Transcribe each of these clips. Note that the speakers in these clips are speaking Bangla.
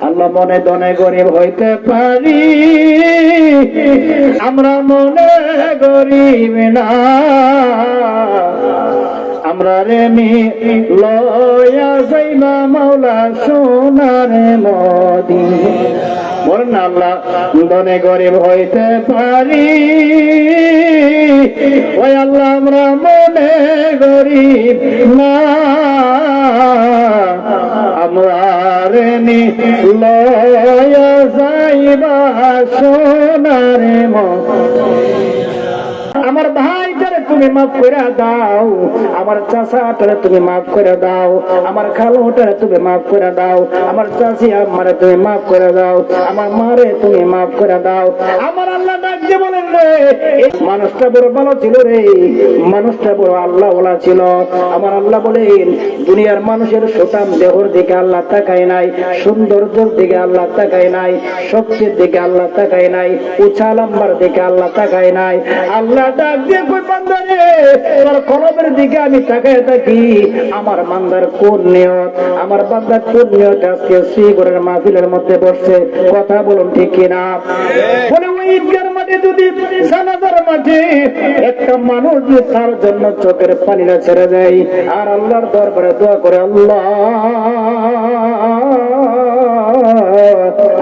আল্লাহ মনে দনে গরিব হইতে পারি, আমরা মনে গরিব না। আমরা রে লয়া যাইবা মাওলা সোনার মদিনা। বলেন না আল্লাহ দনে গরিব হইতে পারি, ওই আল্লাহ আমরা মনে গরিব না। আমরা রে লয়া যাইবা সোনার মদিনা। আমার ভাইটারে তুমি মাফ করে দাও, আমার চাচাটারে তুমি মাফ করে দাও, আমার খালুটারে তুমি মাফ করে দাও, আমার চাচি আমারে তুমি মাফ করে দাও, আমার মারে তুমি মাফ করে দাও। আমার আল্লাহ ডাক দিয়ে বলেন রে, মানুষটা বড় ভালো ছিল রে, মানুষটা বড় আল্লাহ ওলা ছিল। আমার আল্লাহ বলেন দুনিয়ার মানুষের সুঠাম দেহর দিকে আল্লাহ তাকায় নাই, সৌন্দর্যের দিকে আল্লাহ তাকায় নাই, শক্তির দিকে আল্লাহ তাকায় নাই, উঁচা লম্বার দিকে আল্লাহ তাকায় নাই। আল্লাহ ডাক দিয়ে কই বান্দারে, তোর কলবের দিকে আমি তাকায় থাকি। আমার বান্দার কোন নিয়ত, আমার বান্দার কোন নিয়ত আজকে শ্রীগড়ের মাহফিলের মধ্যে বসছে, কথা বলুন ঠিক কিনা? বলে ওই ঈদগার মাঠে যদি জানাজার মাঠে একটা মানুষ যদি তার জন্য চোখের পানিটা ছেড়ে দেয় আর আল্লাহর দরবারে দোয়া করে, আল্লাহ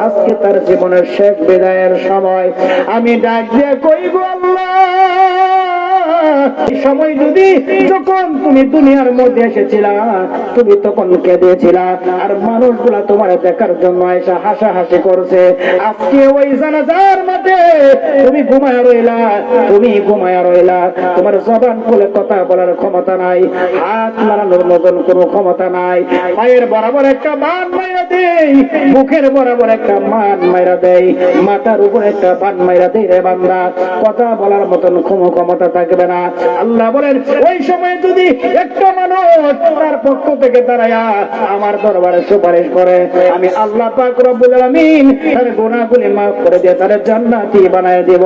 আজকে তার জীবনের শেষ বিদায়ের সময় আমি ডাক দিয়ে কইব, আল্লাহ এই সময় যদি যখন তুমি দুনিয়ার মধ্যে এসেছিলা তুমি তখন কেঁদেছিলা আর মানুষগুলা তোমার দেখার জন্য এসে হাসাহাসি করছে। আজকে ওই জানাজার মাঠে তুমি ঘুমায়া রইলা, তুমি ঘুমায়া রইলা, তোমার জবান খুলে কথা বলার ক্ষমতা নাই, হাত নাড়ানোর মতন কোনো ক্ষমতা নাই, পায়ের বরাবর একটা বান মাইরা দেই, মুখের বরাবর একটা মান মাইরা দেয়, মাথার উপর একটা বান মাইরা দেয় রে বান্দা, কথা বলার মতন ক্ষমতা থাকবে না। আল্লাহ বলেন ওই সময় যদি একটা মানুষ তার পক্ষ থেকে দাঁড়ায়া আমার দরবারে সুপারিশ করে, আমি আল্লাহ পাক রব্বুল আলামিন তার গুনাহগুলি মাফ করে দিয়ে তার জান্নাতি বানায় দেব।